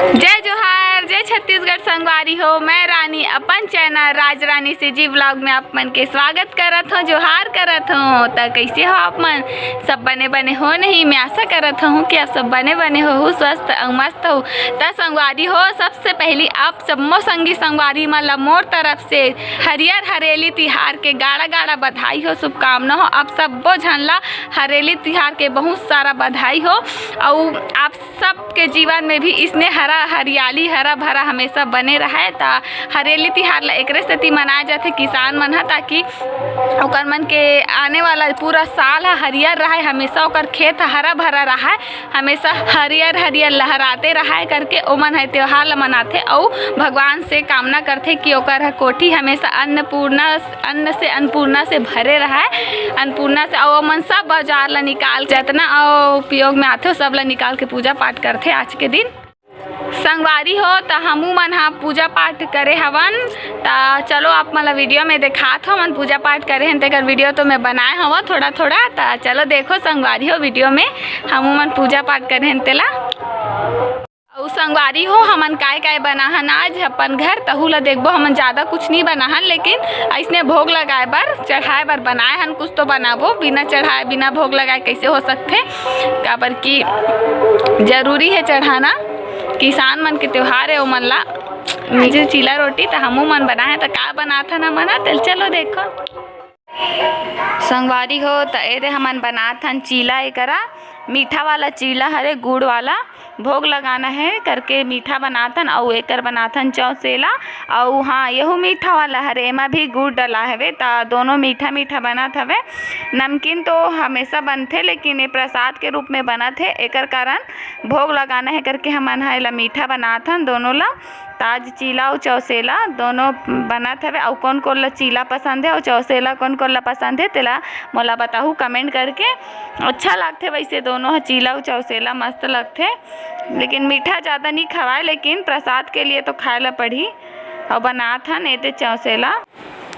जय जोहार, जय छत्तीसगढ़ संगवारी हो। मैं रानी अपन चैनल राज रानी से जी व्लॉग में आप मन के स्वागत करत हूँ, जोहार करत हूँ। तो कैसे हो आप मन? सब बने बने हो नहीं? मैं आशा करत हूँ कि आप सब बने बने हो, स्वस्थ और मस्त हो। तो संगवारी हो, सबसे पहली आप सबमो संगी संगवारी मन ला मोर तरफ से हरियर हरेली तिहार के गाड़ा गाड़ा बधाई हो, शुभकामना हो। आप सबो झन ला हरेली तिहार के बहुत सारा बधाई हो और आप सबके जीवन में भी इसने हरियाली हरा भरा हमेशा बने रहे। ता हरेली तिहार ला एकरे सेती मनाए जाथे किसान मन ह, ताकि ओकर मन के आने वाला पूरा साल हरियर रहे, हमेशा ओकर खेत हरा भरा रहे, हमेशा हरियर हरियर लहराते रहे करके ओ मन है त्योहार ला मनाथे और भगवान से कामना करथे कि ओकर कोठी हमेशा अन्न से अन्नपूर्णा से भरे रहे, अन्नपूर्णा से। और मन सब बाजार ला निकाल जितना उपयोग में आथे सब ला निकाल के पूजा पाठ करथे आज के दिन। संगवारी हो तो हमू मन हा पूजा पाठ करे हवन। तो चलो आप मन वीडियो में दिखात हो मन पूजा पाठ करे हैं, तेकर वीडियो तो मैं बनाए हवा थोड़ा थोड़ा। तो चलो देखो संगवारी हो, वीडियो में हमू मन पूजा पाठ करे हैं तेला। और संगवारी हो हमन काय बनाहन आज अपन घर, तहु ला देखबो। हमन ज़्यादा कुछ नहीं बनाहन, लेकिन ऐसने भोग लगाए बर चढ़ाए बर बनाए हन। कुछ तो बनाबो, बिना चढ़ाए बिना भोग लगाए कैसे हो सकते, काबर की जरूरी है चढ़ाना। किसान मन के त्योहार है, ओ मन ला मुझे चीला रोटी तो हमू मन बनाए। तो का बनात हन हमन? चलो देखो संगवारी हो। तो एदे हमन बनात हन चीला, एकरा मीठा वाला चीला हरे, गुड़ वाला भोग लगाना है करके मीठा बनाथन। और एकर बनाथन चौसेला, और हाँ यहू मीठा वाला हरे, एमा भी गुड़ डला हवे। ता दोनों मीठा मीठा बनत हवे। नमकीन तो हमेशा बनथे, लेकिन ये प्रसाद के रूप में बनत है, एकर कारण भोग लगाना है करके हमन हा एला मीठा बनाथन दोनों ला। ताज चीला और चौसेला दोनों बनत हवे। और कौन कौन ला चीला पसंद है और चौसेला कौन कौन ला पसंद है तेला मोला बताहू कमेंट करके। अच्छा लगथे वैसे दोनों है, चीला और चौसेला मस्त लगथे, लेकिन मीठा ज़्यादा नहीं खवाए, लेकिन प्रसाद के लिए तो खाए ला पड़ी। और बनात हन एते चौसेला।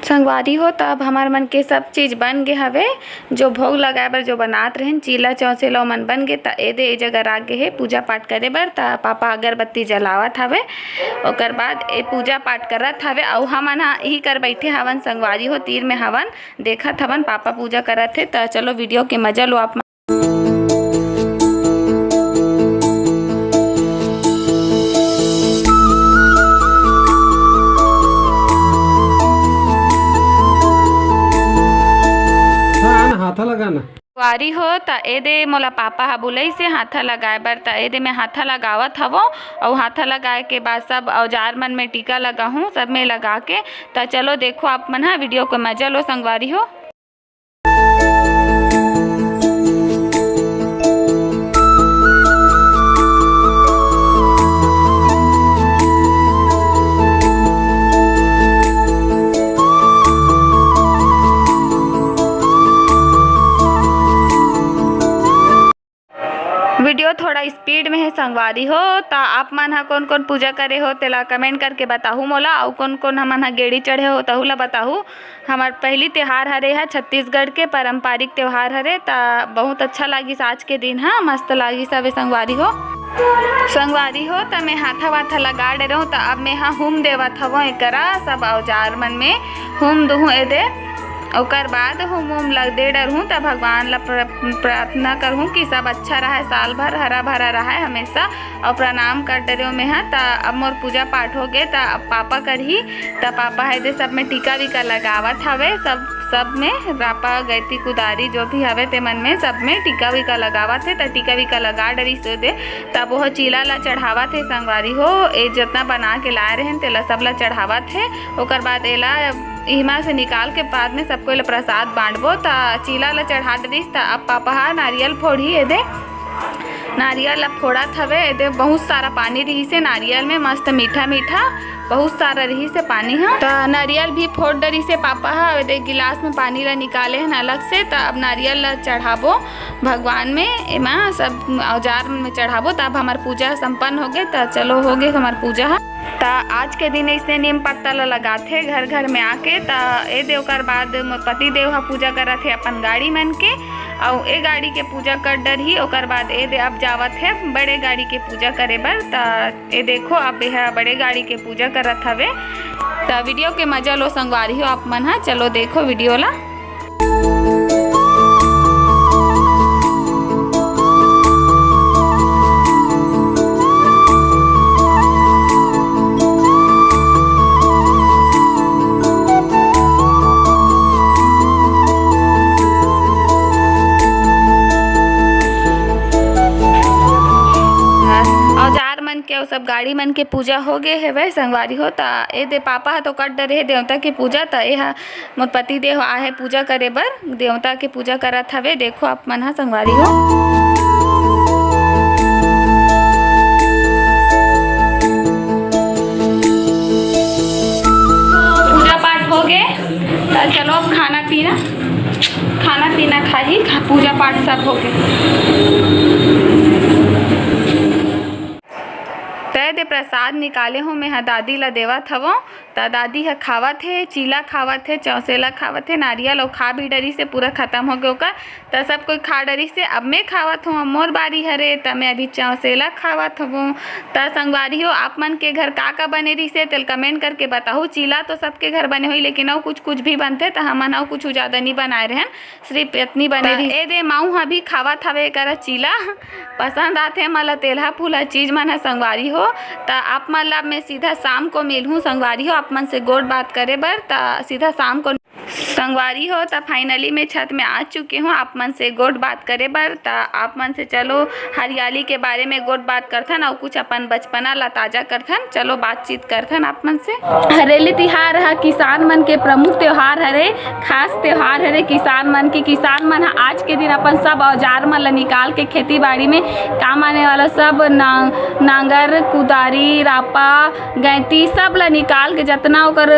संगवारी हो तो अब हमार मन के सब चीज़ बन गए हवे, जो भोग लगाए बर जो बनात रहें चीला चौसेला मन बन गए। तो एदे ए जगह राख गए है पूजा पाठ करे बर। तो पापा अगरबत्ती जलावत हवे, ओकर बाद ए पूजा पाठ करत हवे। और हमन हा यही कर बैठे हवन संगवारी हो, तीर में हवन देखत हवन, पापा पूजा करत थे। तो चलो वीडियो के मजा लो आप। हाथा लगाना वारी हो तो एदे मोला पापा हा बुलई से हाथा लगाए बर। तो एदे मैं हाथा लगावत हवो, और हाथा लगाए के बाद सब औजार मन में टीका लगा हूँ, सब में लगा के। तो चलो देखो आप मन हा वीडियो को मजा लो संगवारी हो। वीडियो थोड़ा स्पीड में है संगवारी हो। तो आप मन हा कौन कौन पूजा करे हो तेला कमेंट करके बताहू मोला। और कौन कौन हमन हा गेड़ी चढ़े हो तहू ला बताहू। हमार पहली त्यौहार हरे है, छत्तीसगढ़ के पारंपरिक त्यौहार हरे। तो बहुत अच्छा लागिस आज के दिन, हाँ मस्त लागिस हवे संगवारी हो। संगवारी हो तो मैं हाथा वाथा लगा डे रहूँ। तो अब मैं हाँ हुम देवत हवो एकरा सब औजार मन में हुम दूँ एदे। ओकर बाद हुम लग दे डरहूँ। तो भगवान ला प्रार्थना करहूँ कि सब अच्छा रहे, साल भर हरा भरा रहे हमेशा। और प्रणाम कर डरे में है। तो अब मोर पूजा पाठ हो गए। तो अब पापा करही। तो पापा है दे सब में टीका वीका लगावत हवे, सब में रापा गैती कुदारी जो भी हवे ते मन में सब में टीका वीका लगावत है। तो टीका वीका लगा डरी से दे तब वह चीला ला चढ़ावत है संगवारी हो। ए जितना बना के लाए रहें तेला सब ला चढ़ावत है। ओकर बाद एला इमा से निकाल के बाद में सबको एला प्रसाद बांटबो। तो चीला ला चढ़ा डरिस। तो अब पापा हा नारियल फोड़ी एदे, नारियल ला फोड़त हवे। एदे बहुत सारा पानी रही से नारियल में, मस्त मीठा मीठा बहुत सारा रही से पानी है। तो नारियल भी फोड़ डरी से पापा हा एदे गिलास में पानी ला निकाले हैं अलग से। तो अब नारियल ला चढ़ाबो भगवान में, एमा सब औजार में चढ़ाबो। तो अब हमार पूजा संपन्न हो गए। तो चलो हो गए हमार पूजा। तो आज के दिन ऐसे नीम पत्ता ला लगाथे घर घर में आके। तो ए देव कर बाद मोर पति देव हा पूजा करत है अपन गाड़ी मन के। और ए गाड़ी के पूजा कर डर ही ओकर बाद ए दे अब जावत है बड़े गाड़ी के पूजा करे बर। त ए देखो अब यह बड़े गाड़ी के पूजा करत हवे। त वीडियो के मजा लो संगवारी हो आप मन हा, चलो देखो वीडियो ला। औजार मन के और सब गाड़ी मन के पूजा हो गए है वह संगवारी हो। ता ए दे पापा ह तो कट डरे है देवता के पूजा। ता ए हा मोर पति देव आहे पूजा करे बर देवता के पूजा करत हवे। देखो आप मन हा संगवारी हो। पूजा पाठ हो गए तो चलो अब खाना पीना खाही पूजा पाठ सब हो गए। तय दे प्रसाद निकाले हूँ मैं दादी ला देवत हवो। त दादी ह खावत है, चीला खावत है, चौसेला खावत है, नारियल और खा भी डरी से पूरा खत्म हो गया ओकर। त सब कोई खा डरी से अब मैं खावत हूँ, मोर बारी हरे त मैं अभी चौसेला खावत हूँ। त संगवारी हो आप मन के घर का बने रही से तेल कमेंट करके बताओ। चीला तो सबके घर बने हुई लेकिन और कुछ भी बनते त हमन और कुछ ज़्यादा नहीं बनाए रहन, सिर्फ इतनी बने रही। ए दे माऊ ह भी खावत हवे कर चीला पसंद आते मला तेलहा फूला चीज मन है संगवारी हो। त आप मन ला मैं सीधा शाम को मिलूँ संगवारी हो आप मन से गोड़ बात करे बर। त सीधा शाम को संगवारी हो। त फाइनली मैं छत में आ चुकी हूँ आप मन से गोड़ बात करे बर। त आप मन से चलो हरियाली के बारे में गोड़ बात करथन और कुछ अपन बचपना ला ताजा करथन। चलो बातचीत करथन आप मन से। हरेली तिहार है किसान मन के प्रमुख त्योहार हरे, खास त्योहार हरे किसान मन के। किसान मन आज के दिन अपन सब औजार मन ला निकाल के खेती बाड़ी में काम आने वाला सब नांगर, कुदारी, रापा, गैंती सब ला निकाल के जितना ओकर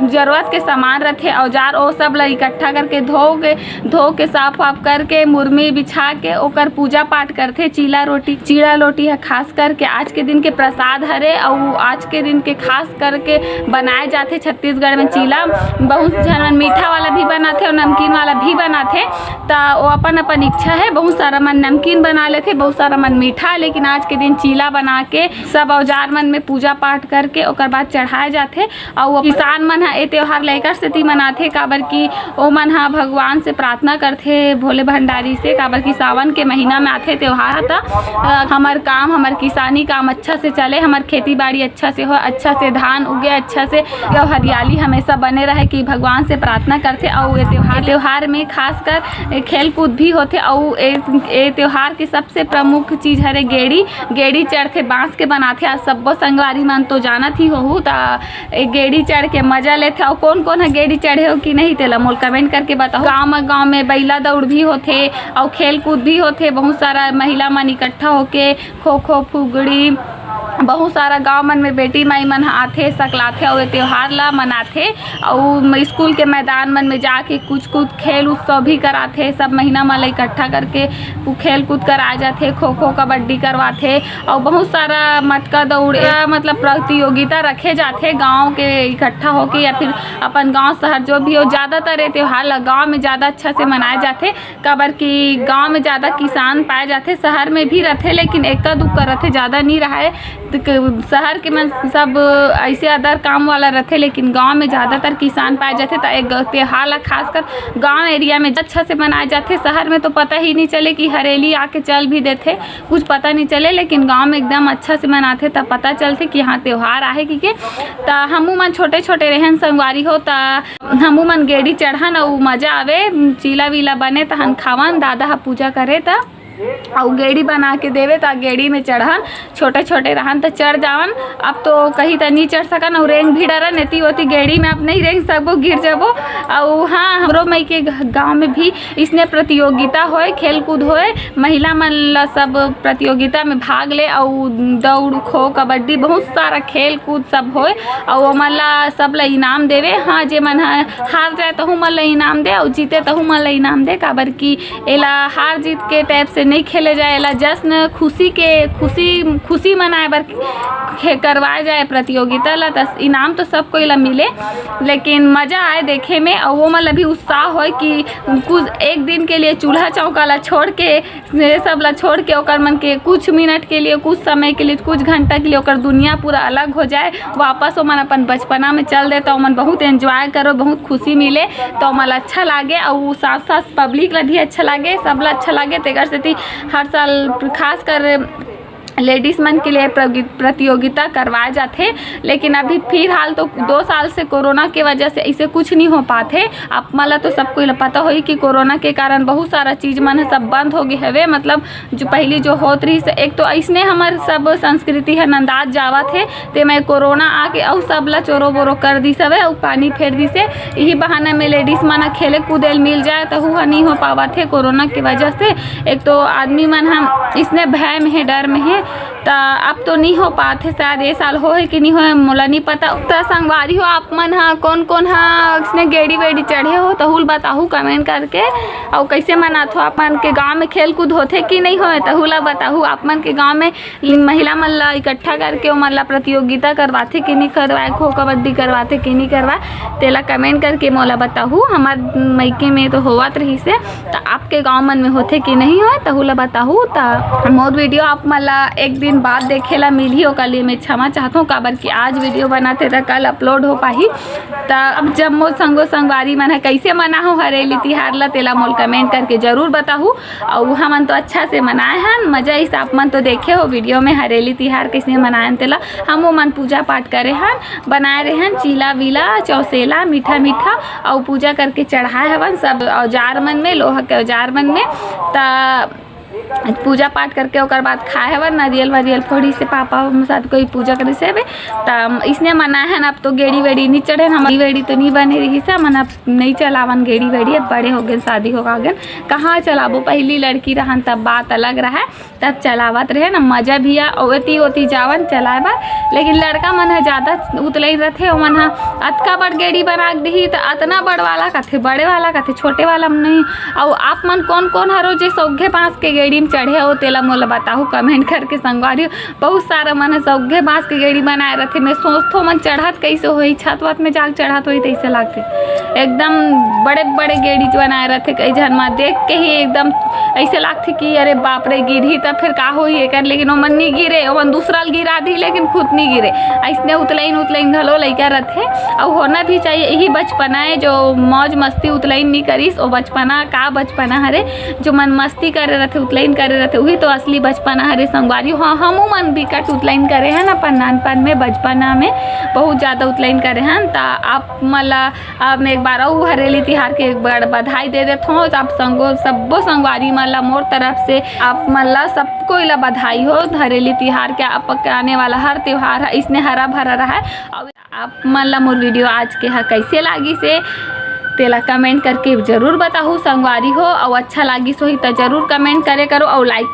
जरूरत के सामान रथे औजार ओ सब ला इकट्ठा करके धो के साफ वाफ करके मुरमी बिछा के ओकर पूजा पाठ करथे। चीला रोटी है खास करके आज के दिन के प्रसाद हरे और आज के दिन के खास करके बनाए जाते। छत्तीसगढ़ में चीला बहुत जन मीठा वाला भी बनाते और नमकीन वाला भी बनाते। तो वो अपन इच्छा है, बहुत सारा मन नमकीन बना लेते, बहुत सारा मन मीठा। लेकिन आज के दिन चीला बना के सब औजार मन में पूजा पाठ करके ओकर बाद चढ़ाए जाते। और वो किसान मन है त्योहार लेकर सेती मनाथे काबर की ओ मन हा भगवान से प्रार्थना करथे भोले भंडारी से काबर की सावन के महीना में आथे त्योहार। त हमार काम हमार किसानी काम अच्छा से चले, हमार खेती बाड़ी अच्छा से हो, अच्छा से धान उगे, अच्छा से हरियाली हमेशा बने रहे कि भगवान से प्रार्थना करथे। और ये त्योहार में खास कर खेल कूद भी होते। और ये त्योहार के सबसे प्रमुख चीज़ हरे गेड़ी चढ़ते बांस के बनाते। सब्बो संगवारी मन तो जानत ही हो त गेड़ी चढ़ के मजा लेते। और कौन है गेड़ी चढ़े हो कि नहीं तेला मोल कमेंट करके बताओ। गाँव में बैला दौड़ भी होते और खेल कूद भी होते। बहुत सारा महिला मन इकट्ठा होके खो खो फुगड़ी बहुत सारा गांव मन में बेटी माई मन आथे सकलाथे और त्योहार ला मनाथे। और स्कूल के मैदान मन में जाके कुछ खेल उत्सव भी कराथे। सब महीना मन इकट्ठा करके खेल कूद करा जाते, खो खो कबड्डी करवाथे और बहुत सारा मटका दौड़ मतलब प्रतियोगिता रखे जाते गांव के इकट्ठा होके या फिर अपन गांव शहर जो भी हो। ज़्यादातर ये त्योहार ला गाँव में ज़्यादा अच्छा से मनाए जाते काबर की गाँव में ज़्यादा किसान पाए जाते। शहर में भी रहते लेकिन एक दुख रहते, ज़्यादा नहीं रहे। शहर के में सब ऐसे अदर काम वाला रहते लेकिन गांव में ज़्यादातर किसान पाए जाते। तो एक त्योहार ला खासकर गांव एरिया में अच्छा से मनाए जाते। शहर में तो पता ही नहीं चले कि हरेली आके चल भी देते, कुछ पता नहीं चले। लेकिन गांव में एकदम अच्छा से मनाते तब पता चलते कि हाँ त्योहार आहे कि के। तो हमू मन छोटे रहन संगवारी हो त हमू मन गेड़ी चढ़न और मजा आवे। चीला वीला बने तहन खावन, दादा हा पूजा करे त और गेड़ी बना के देवे तो गेड़ी में चढ़न। छोटे रहन तो चढ़ जावन। अब तो कहीं तो नहीं चढ़ सकन और रेंग भी डरन एती होती गेड़ी में। अब नहीं रेंग सकबो, गिर जाबो। और हाँ हमरो मई के गांव में भी इसने प्रतियोगिता होए, खेल कूद होए, महिला मन ला सब प्रतियोगिता में भाग ले और दौड़ खो कबड्डी बहुत सारा खेल कूद सब होए। और मन ला सब ला इनाम देवे। हाँ जे मन हार जाए तो मन ला इनाम दे और जीते तो मन ला इनाम दे काबर की एला हार जीत के टाइप से नहीं खेले जाएला, जश्न खुशी मनाए बर करवाए जाए प्रतियोगिता ला, तो इनाम तो सब कोई ला मिले, लेकिन मज़ा आए देखे में। और वो मतलब भी उत्साह हो कि कुछ एक दिन के लिए चूल्हा चौका ला छोड़ के, ये सब ला छोड़ के ओकर मन के कुछ मिनट के लिए, कुछ समय के लिए, कुछ घंटा के लिए ओकर दुनिया पूरा अलग हो जाए, वापस वो मन अपन बचपना में चल दे, तो मन बहुत एंजॉय करो, बहुत खुशी मिले, तो मन अच्छा लागे। और साथ साथ पब्लिक ला भी अच्छा लागे, सब ला अच्छा लागे। तेकर से हर साल खास कर लेडीज़ मन के लिए प्रतियोगिता करवाए जाते, लेकिन अभी फिलहाल तो 2 साल से कोरोना के वजह से इसे कुछ नहीं हो पाते। आप मला तो सबको पता हो कि कोरोना के कारण बहुत सारा चीज़ मन सब बंद हो गए हवे, मतलब जो पहली जो होत रही से, एक तो ऐसने हमार सब संस्कृति है नंदाज जावा थे, ते मैं कोरोना आके और सब ला चोरो बोरो कर दी सवे और पानी फेर दी से, यही बहाने में लेडीज़ मन खेले कूदेल मिल जाए, तो हुआ नहीं हो पावा थे कोरोना की वजह से। एक तो आदमी मन हम इसने भय में है, डर में है, तो अब तो नहीं हो पाते, शायद ये साल हो है कि नहीं हो, मोला नहीं पता। तो संगवारी हो आप मन हाँ कौन कौन हाँ इसने गेड़ी वेड़ी चढ़े हो, तो हुल बताहू कमेंट करके। और कैसे मनात हो आप मन के गांव में खेल कूद होते कि नहीं हो, तो हुला बताहू आप मन के गांव में महिला मन ला इकट्ठा करके मन ला प्रतियोगिता करवाते कि नहीं करवाए, खो कबड्डी करवाते कि नहीं करवाए, तेला कमेंट करके मोला बताहू। हमार मैके में तो होवत रही से, तो आपके गाँव मन में होते कि नहीं हो, तो हुला बताहू। तो मोर वीडियो आप मन ला एक दिन बाद देखेला मिली, ओकर लिए मैं क्षमा चाहता हूँ, काबर कि आज वीडियो बनाते तो कल अपलोड हो पाही। तो अब जब मोर संगवारी मन है कैसे मना हो हरेली तिहार ला, तेला मोल कमेंट करके जरूर बताहू। और हमन तो अच्छा से मनाए हैं, मजा इस आप मन तो देखे हो वीडियो में हरेली तिहार कैसे मनाए, तेला हम वो मन पूजा पाठ करे हैं, बनाए रहे हैं चीला वीला चौसेला मीठा मीठा, और पूजा करके चढ़ाए हवन सब औजार मन में, लोहा के औजार मन में। तो पूजा पाठ करके ओकर बाद खाए हवन नारियल वारियल फोड़ी से, पापा साथ कोई पूजा करे से। तो इसने मनाए हैं, अब तो गेड़ी वेड़ी नहीं चढ़े, हमारी वेड़ी तो नहीं बने रही से, मन अब नहीं चलावन गेड़ी वेड़ी, अब बड़े हो गए, शादी हो गए, कहाँ चलाबो, पहली लड़की रहन तब बात अलग रहा, तब चलावत रहे ना, मजा भी आ ओती ओती जावन चलाए बार। लेकिन लड़का मन है ज़्यादा उतलई रहते, वो मन है अतका बड़ गेड़ी बना दी, तो अतना बड़ वाला कथे, बड़े वाला कथे, छोटे वाला नहीं। और आप मन कौन कौन हरो जे सौघे बाँस के गेड़ी में चढ़े हो, तेला मोला बताहू कमेंट करके संगवारी। बहुत सारा मन है सौघे बाँस के गेड़ी बनाए रहते, मैं सोचतो मन चढ़त कैसे हो, छत वत में जाग चढ़त हो तैसे लगते, एकदम बड़े बड़े गेड़ी बनाए रहते, कई जन में देख के ही एकदम ऐसे लगते कि अरे बाप रे गिरी तब फिर का हो ही कर, लेकिन वो मन नहीं गिरे, वो मन दूसरा गिरा दी लेकिन खुद नहीं गिरे, ऐसने उतलैन घलो लैका रहते। और होना भी चाहिए, यही बचपना है जो मौज मस्ती उतलैन नहीं करीस, वो बचपना का बचपना हरे, जो मन मस्ती करे रहते उतलैन करे रहते, वही तो असली बचपना हरे संगवारी। हाँ हम मन भी कट उतलैन करे हैं अपन नानपन में, बचपना में बहुत ज़्यादा उतलैन करे हैं। तो आप मतलब मैं एक बार और हरेली तिहार के एक बार बधाई दे देता हूँ, आप सबो संगवारी मला मोर तरफ से आप मला सबको इला बधाई हो। हरेली तिहार के आप आने वाला हर त्यौहार है इसने हरा भरा रहा है। और आप मला मोर वीडियो आज के हा कैसे लागी से तेला कमेंट करके जरूर बताहू संगवारी हो, और अच्छा लागी सो ही तो जरूर कमेंट करे करो, और लाइक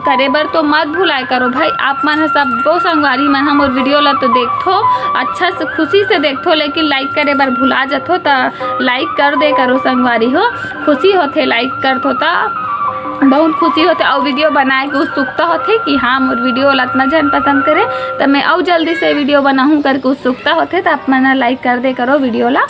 करे बर तो मत भुलाए करो भाई। आप मन सब संगवारी मन हम और वीडियो ला तो देखो अच्छा से खुशी से देखो, लेकिन लाइक करे बर भुला जातो, तो लाइक कर दे करो संगवारी हो, खुशी होते लाइक कर तो बहुत खुशी होते, और वीडियो बनाए के उत्सुकता होते कि हाँ मोर वीडियो ला इतना जन पसंद करे, तो मैं और जल्दी से वीडियो बनाऊँ करके उत्सुकता होते। तो आप मन लाइक कर दे करो वीडियो ला,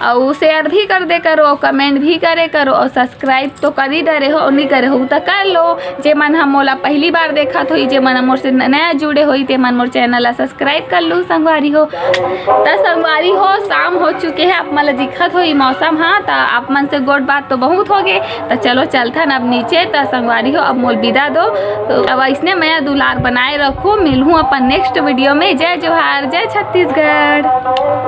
और शेयर भी कर दे करो, कमेंट भी करे करो, और सब्सक्राइब तो कर ही डरे हो, नहीं करे हो तो कर लो। जे मन हम मोला पहली बार देखा तो जे मन मोर से नया जुड़े हो ते मन मोर चैनल ला सब्सक्राइब कर लो संगवारी हो। तो संगवारी हो शाम हो चुके हैं, आप मला दिखत हो मौसम। हाँ तो आप मन से गोट बात तो बहुत हो गए, तो चलो चलता न अब नीचे। तो संगवारी हो अब मोल विदा दो, तो अब इसने मैं दुलार बनाए रखो, मिलूँ अपन नेक्स्ट वीडियो में। जय जोहार, जय छत्तीसगढ़।